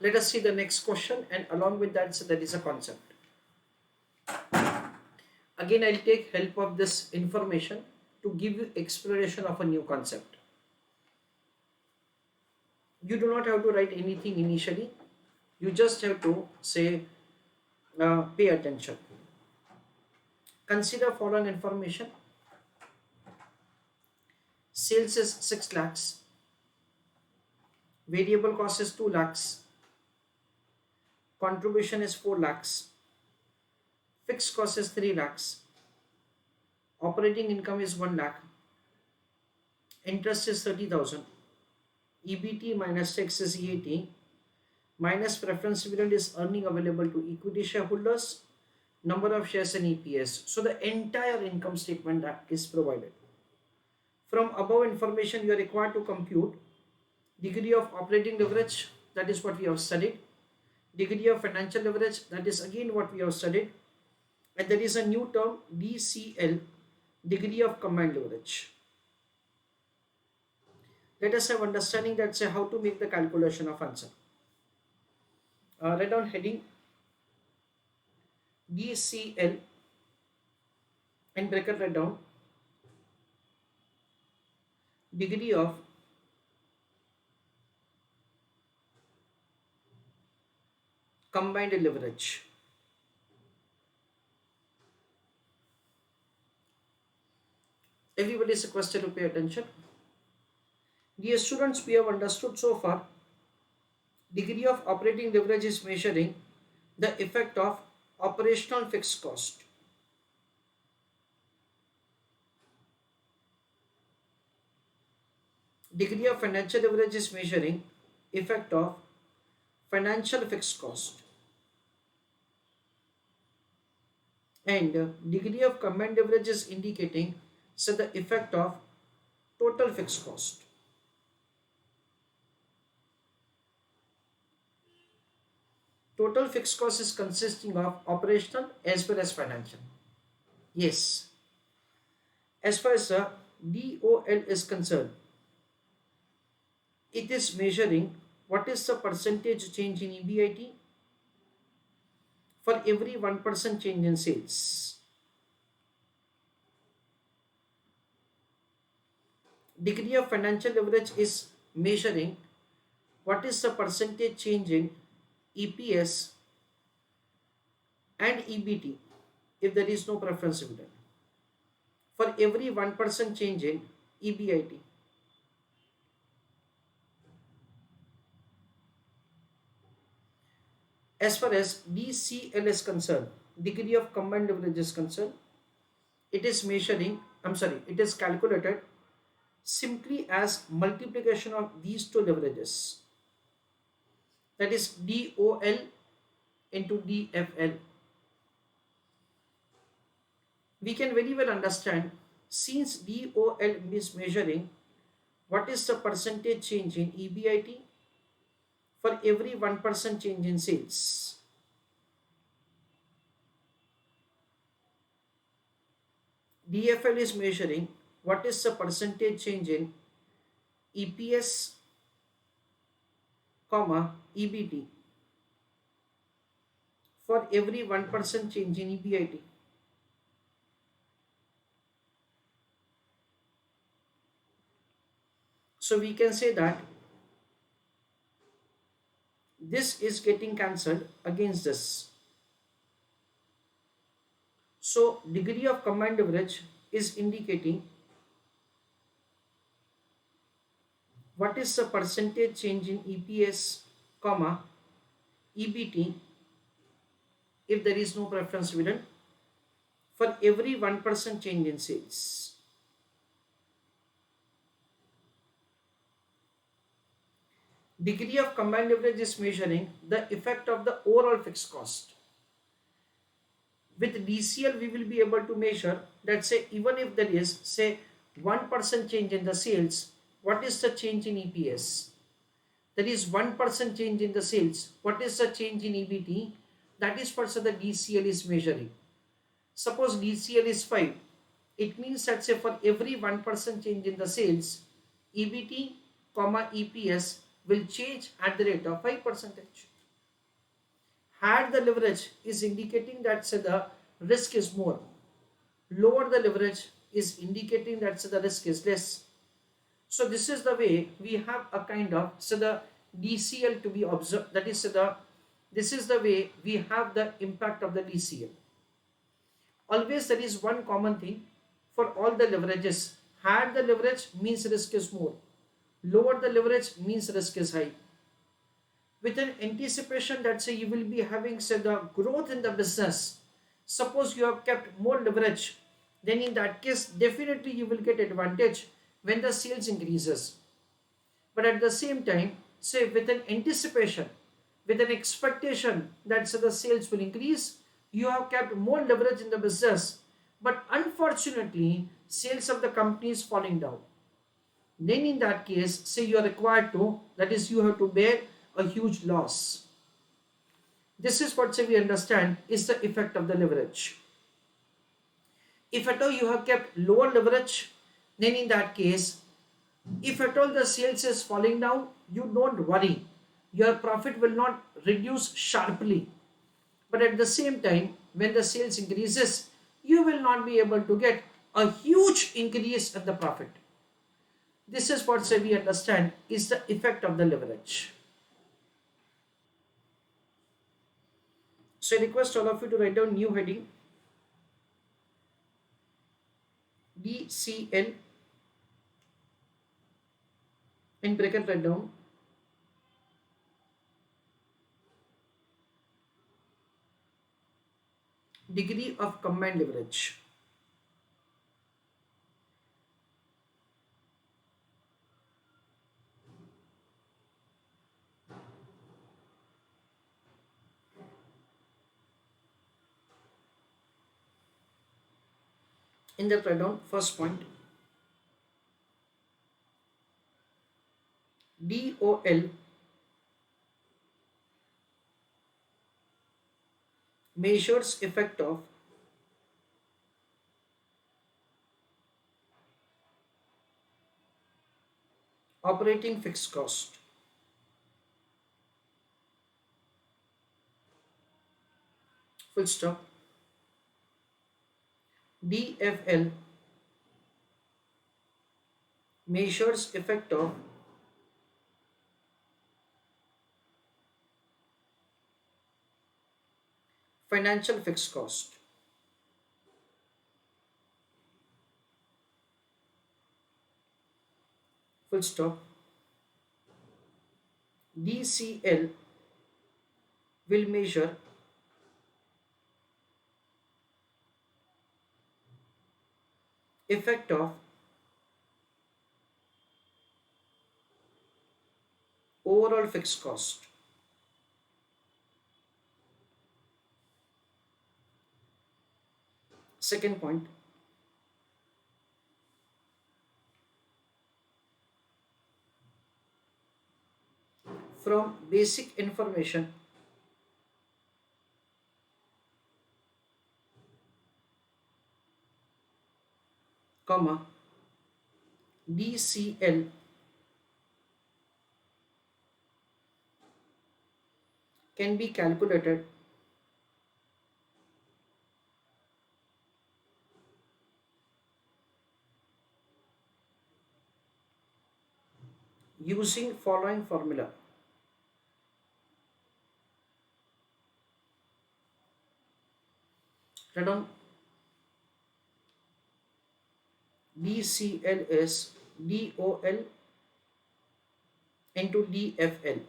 Let us see the next question, and along with that, so there is a concept. Again, I'll take help of this information to give you exploration of a new concept. You do not have to write anything initially. You just have to say, pay attention. Consider following information. Sales is 6 lakhs. Variable cost is 2 lakhs. Contribution is 4 lakhs. Fixed cost is 3 lakhs. Operating income is 1 lakh. Interest is 30,000. EBT minus tax is EAT. Minus preference dividend is earning available to equity shareholders. Number of shares and EPS. So the entire income statement that is provided. From above information, you are required to compute degree of operating leverage, that is what we have studied. Degree of financial leverage, that is again what we have studied. And there is a new term, DCL, degree of combined leverage. Let us have understanding that say how to make the calculation of answer. Write down heading DCL and bracket write down degree of combined leverage. Everybody is requested to pay attention. Dear students, we have understood so far degree of operating leverage is measuring the effect of operational fixed cost. Degree of financial leverage is measuring effect of financial fixed cost. And degree of combined leverage is indicating so the effect of total fixed cost. Total fixed cost is consisting of operational as well as financial. Yes. As far as the DOL is concerned, it is measuring what is the percentage change in EBIT for every 1% change in sales. Degree of financial leverage is measuring what is the percentage change in EPS and EBT if there is no preference dividend for every 1% change in EBIT. As far as DCL is concerned, degree of combined leverage is concerned, it is calculated simply as multiplication of these two leverages, that is DOL into DFL. We can very well understand, since DOL is measuring what is the percentage change in EBIT for every 1% change in sales. DFL is measuring what is the percentage change in EPS, EBT for every 1% change in EBIT. So we can say that this is getting cancelled against this. So degree of combined leverage is indicating what is the percentage change in EPS, EBT if there is no preference dividend for every 1% change in sales. Degree of combined leverage is measuring the effect of the overall fixed cost. With DCL, we will be able to measure that say even if there is say 1% change in the sales, what is the change in EPS? There is 1% change in the sales, what is the change in EBT? That is what the DCL is measuring. Suppose DCL is 5, it means that say for every 1% change in the sales, EBT, EPS will change at the rate of 5%. Higher the leverage is indicating that say the risk is more. Lower the leverage is indicating that say the risk is less. So this is the way we have a kind of so the DCL to be observed. That is the this is the way we have the impact of the DCL. Always there is one common thing for all the leverages. Higher the leverage means risk is more. Lower the leverage means risk is high. With an anticipation that say you will be having say the growth in the business. Suppose you have kept more leverage, then in that case definitely you will get advantage when the sales increases. But at the same time, say with an anticipation, with an expectation that say the sales will increase, you have kept more leverage in the business, but unfortunately sales of the company is falling down. Then in that case, say you are required to, that is you have to bear a huge loss. This is what say we understand is the effect of the leverage. If at all you have kept lower leverage, then in that case, if at all the sales is falling down, you don't worry. Your profit will not reduce sharply. But at the same time, when the sales increases, you will not be able to get a huge increase in the profit. This is what say we understand is the effect of the leverage. So I request all of you to write down new heading DCL in bracket write down degree of combined leverage. In that write down first point DOL measures effect of operating fixed cost. Full stop. DFL measures effect of financial fixed cost. Full stop. DCL will measure effect of overall fixed cost. Second point, from basic information, comma, DCL can be calculated using following formula. Write down DCL is DOL into DFL.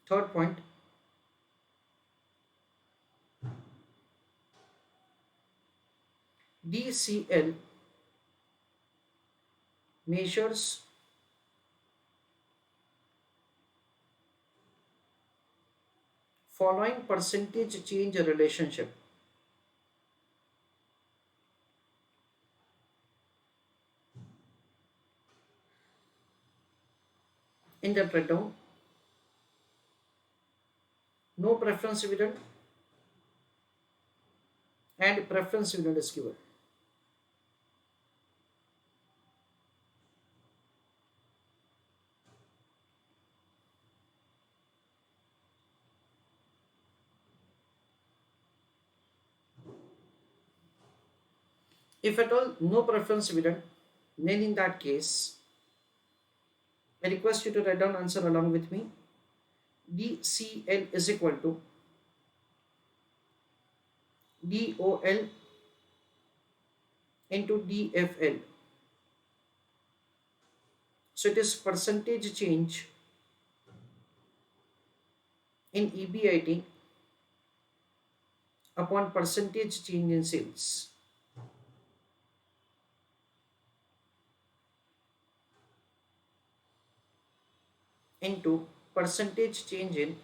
Third point, DCL measures following percentage change relationship. In that write down no preference dividend and preference dividend is given. If at all no preference dividend, then in that case, I request you to write down answer along with me. DCL is equal to DOL into DFL. So it is percentage change in EBIT upon percentage change in sales. Into percentage change in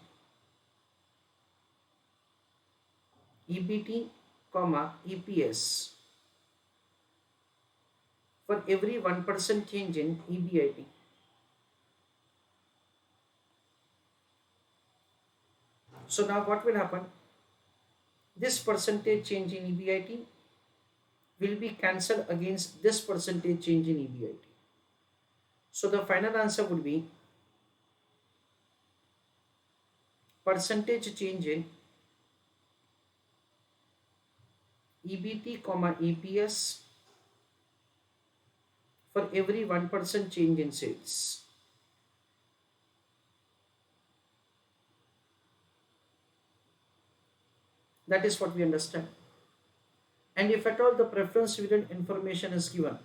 EBT, EPS for every 1% change in EBIT. So now what will happen? This percentage change in EBIT will be cancelled against this percentage change in EBIT. So the final answer would be percentage change in EBT, EPS for every 1% change in sales. That is what we understand. And if at all the preference dividend information is given,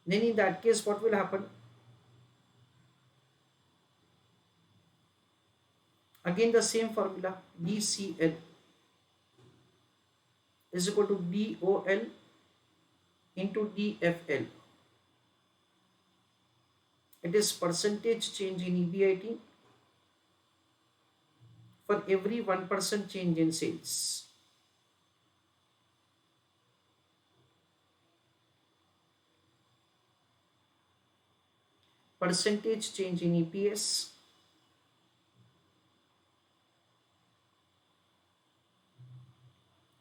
then in that case what will happen? Again the same formula, DCL is equal to DOL into DFL. It is percentage change in EBIT for every 1% change in sales. Percentage change in EPS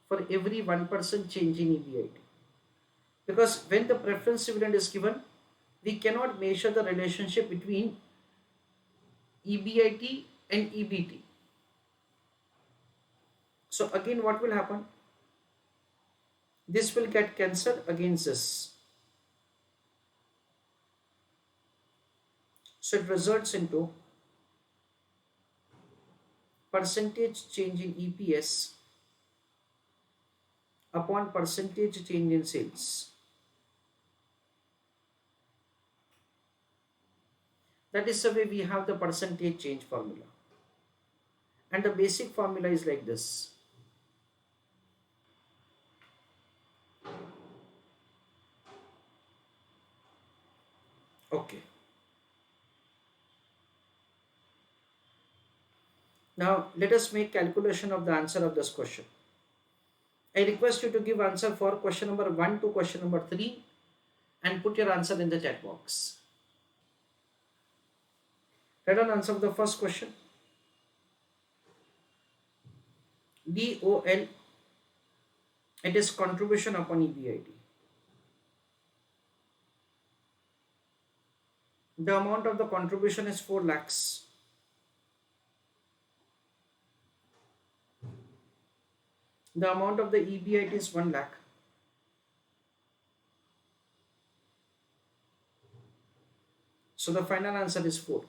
for every 1% change in EBIT. Because when the preference dividend is given, we cannot measure the relationship between EBIT and EBT. So again what will happen? This will get cancelled against this. So it results into percentage change in EPS upon percentage change in sales. That is the way we have the percentage change formula. And the basic formula is like this. Okay. Now let us make calculation of the answer of this question. I request you to give answer for question number 1 to question number 3 and put your answer in the chat box. Write down answer of the first question. DOL, it is contribution upon EBIT. The amount of the contribution is 4 lakhs. The amount of the EBIT is 1 lakh. So the final answer is 4.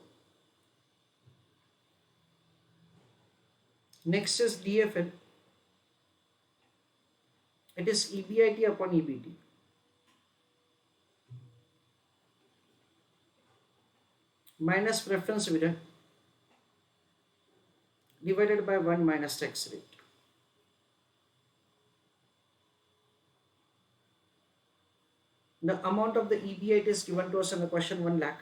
Next is DFL. It is EBIT upon EBT. Minus preference dividend divided by 1 minus tax rate. The amount of the EBIT is given to us in the question 1 lakh.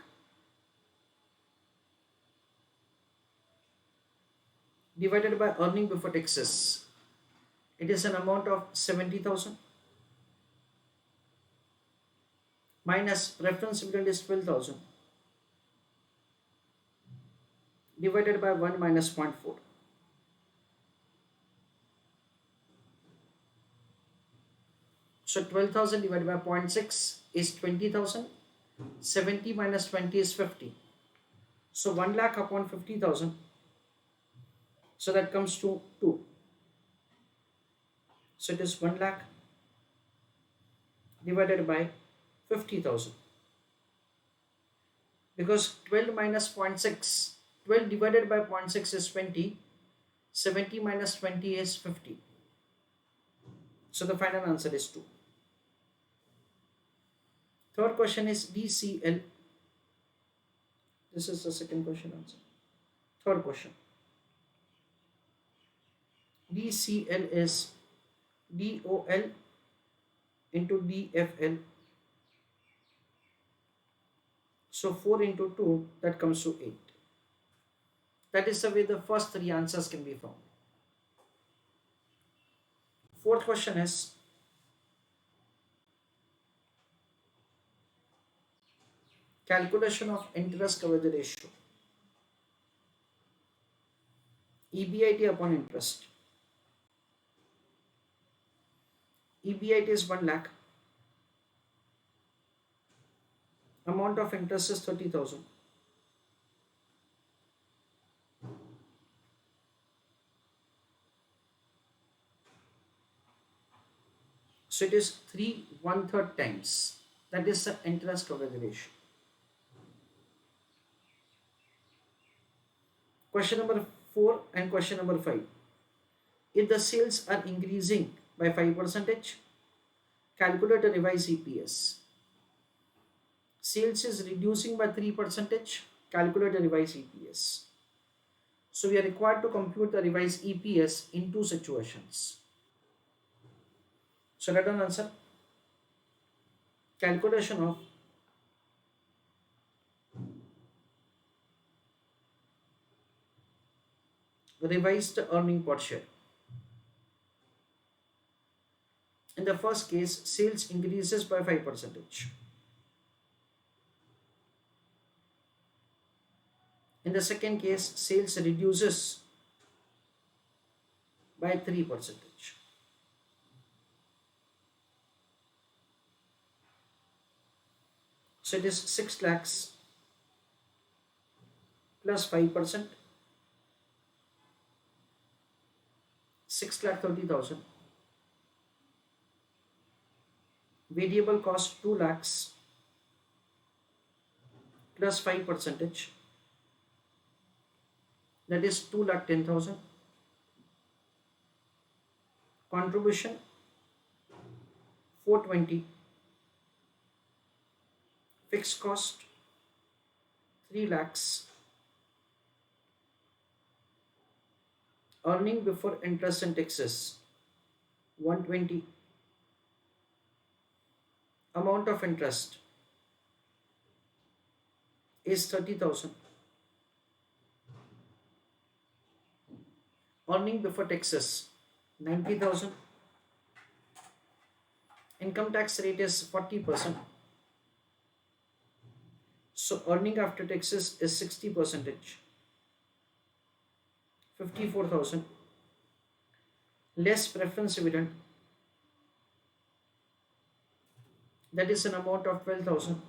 Divided by earning before taxes. It is an amount of 70,000. Minus preference dividend is 12,000. Divided by 1 minus 0.4. So 12,000 divided by 0.6 is 20,000. 70 minus 20 is 50. So 1 lakh upon 50,000. So that comes to 2. So it is 1 lakh divided by 50,000, because 12 minus 0.6, 12 divided by 0.6 is 20, 70 minus 20 is 50. So the final answer is 2. Third question is DCL. This is the second question answer. Third question. DCL is DOL into DFL. So 4 into 2, that comes to 8. That is the way the first three answers can be found. Fourth question is calculation of interest coverage ratio. EBIT upon interest. EBIT is 1 lakh. Amount of interest is 30,000. So it is 3/1/3 times. That is the interest coverage ratio. Question number 4 and question number 5. If the sales are increasing by 5%, calculate a revised EPS. Sales is reducing by 3%, calculate a revised EPS. So we are required to compute the revised EPS in two situations. So write down answer. Calculation of revised earning per share. In the first case, sales increases by 5%. In the second case, sales reduces by 3%. So it is 6 lakhs plus 5%, 6,30,000. Variable cost 2 lakhs plus 5%, that is 2,10,000. Contribution 420. Fixed cost 3 lakhs. Earning before interest and taxes 120. Amount of interest is 30,000. Earning before taxes 90,000. Income tax rate is 40%. So earning after taxes is 60%, 54,000. Less preference dividend, that is an amount of 12,000.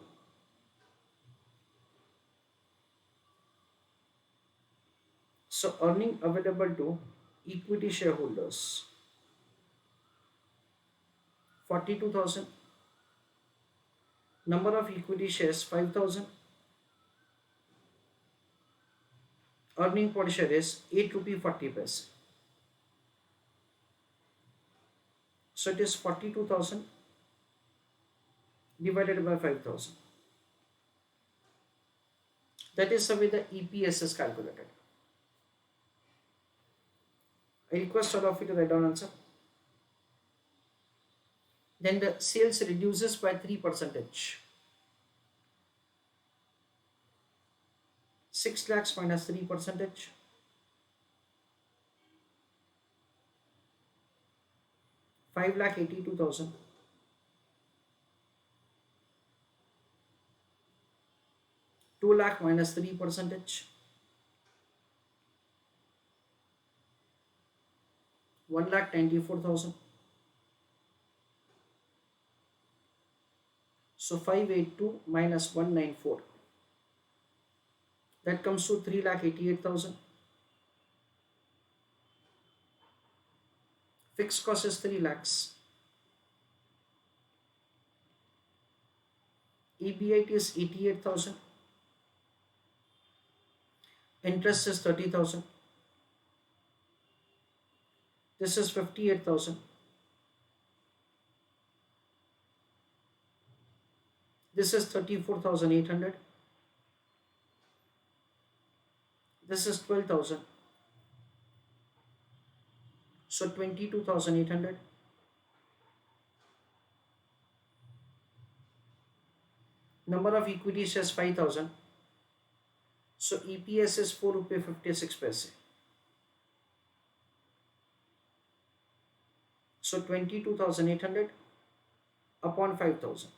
So earning available to equity shareholders 42,000. Number of equity shares 5,000. Earning per share is 8 rupee 40 paise. So it is 42,000 divided by 5,000. That is the way the EPS is calculated. I request all of you to write down answer. Then the sales reduces by 3%. 6 lakhs minus 3%. 5,82,000. Two lakh minus 3%. 1,94,000. So 582 minus 194. That comes to 3,88,000. Fixed cost is 3 lakhs. EBIT is 88,000. Interest is 30,000. This is 58,000. This is 34,800. This is 12,000. So 22,800. Number of equity shares 5,000. So EPS is 4 rupee 56 paise. So 22,800 upon 5,000.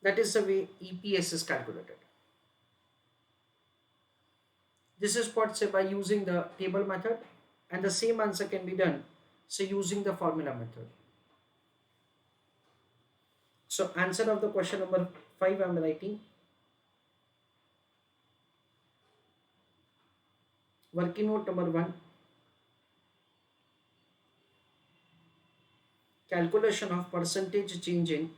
That is the way EPS is calculated. This is what, say, by using the table method, and the same answer can be done, say, using the formula method. So answer of the question number 5 I am writing. Working note number 1. Calculation of percentage change in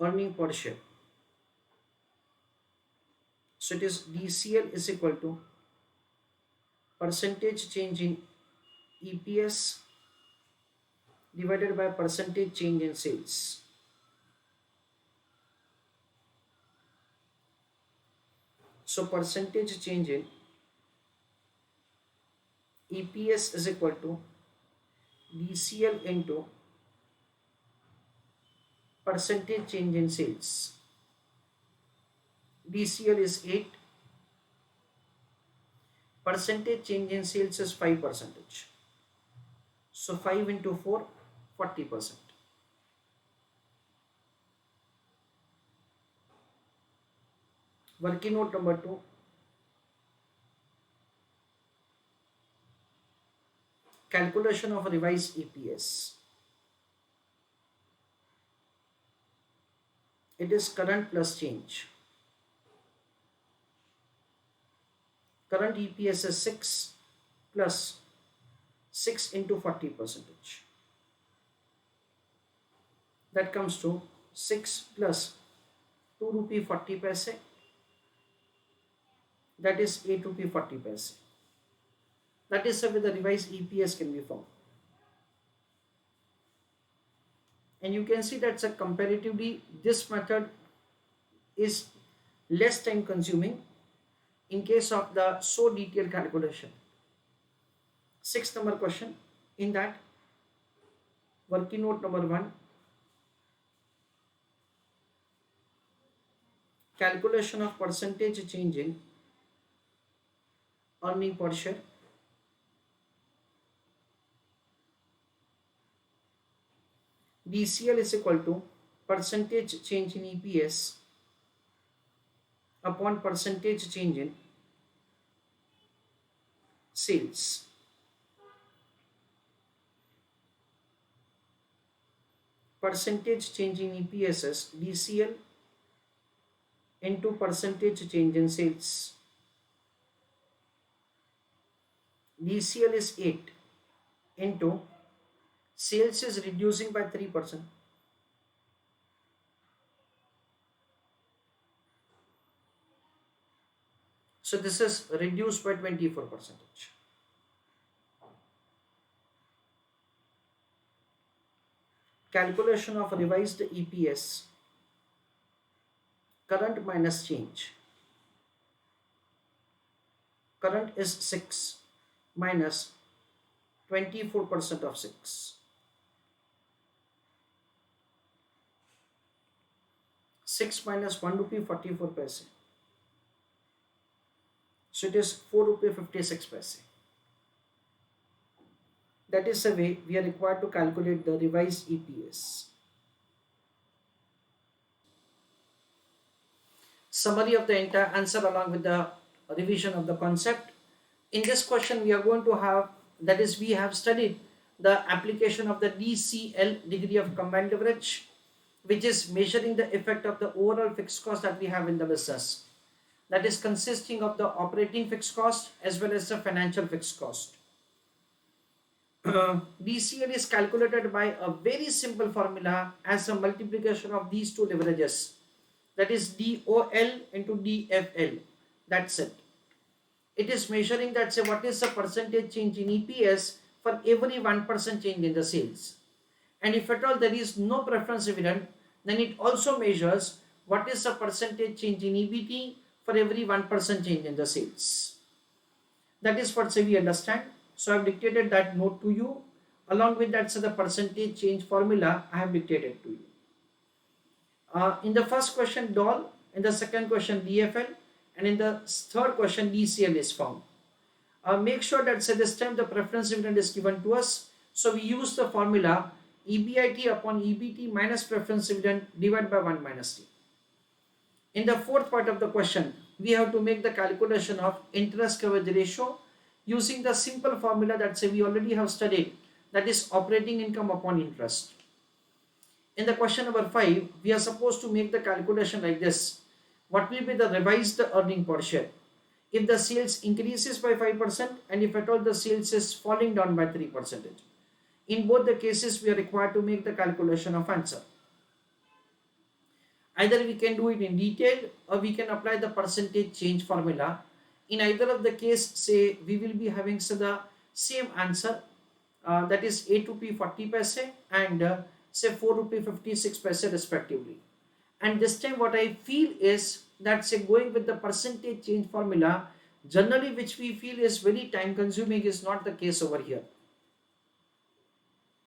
earning per share. So it is DCL is equal to percentage change in EPS divided by percentage change in sales. So percentage change in EPS is equal to DCL into percentage change in sales. DCL is 8. Percentage change in sales is 5%. So 5 into 4, 40%. Working note number 2. Calculation of revised EPS. It is current plus change. Current EPS is 6 plus 6 into 40%. That comes to 6 plus 2 rupee 40 paise. That is 8 rupee 40 paise. That is the way the revised EPS can be found. And you can see that comparatively this method is less time consuming in case of the so detailed calculation. 6th number question, in that working note number 1, calculation of percentage change in earning per share. DCL is equal to percentage change in EPS upon percentage change in sales. Percentage change in EPS is DCL into percentage change in sales. DCL is 8 into sales is reducing by 3%. So this is reduced by 24%. Calculation of revised EPS, current minus change. Current is 6 minus 24% of 6. 6 minus 1 rupee 44 paise. So it is 4 rupee 56 paise. That is the way we are required to calculate the revised EPS. Summary of the entire answer along with the revision of the concept. In this question we are going to have, that is, we have studied the application of the DCL, degree of combined leverage, which is measuring the effect of the overall fixed cost that we have in the business. That is consisting of the operating fixed cost as well as the financial fixed cost. DCL is calculated by a very simple formula as a multiplication of these two leverages, that is DOL into DFL. That's it. It is measuring that say what is the percentage change in EPS for every 1% change in the sales. And if at all there is no preference dividend, then it also measures what is the percentage change in EBT for every 1% change in the sales. That is what say we understand. So I have dictated that note to you. Along with that, so the percentage change formula I have dictated to you. In the first question DOL, in the second question DFL, and in the third question DCL is found. Make sure that say this time the preference dividend is given to us. So we use the formula EBIT upon EBT minus preference dividend divided by 1 minus T. In the fourth part of the question, we have to make the calculation of interest coverage ratio using the simple formula that say we already have studied, that is operating income upon interest. In the question number 5, we are supposed to make the calculation like this. What will be the revised earning per share if the sales increases by 5% and if at all the sales is falling down by 3%? In both the cases, we are required to make the calculation of answer. Either we can do it in detail or we can apply the percentage change formula. In either of the case, say we will be having the same answer, that is 8 rupee 40 paise and say 4 rupee 56 paise respectively. And this time what I feel is that say going with the percentage change formula, generally which we feel is very time consuming, is not the case over here.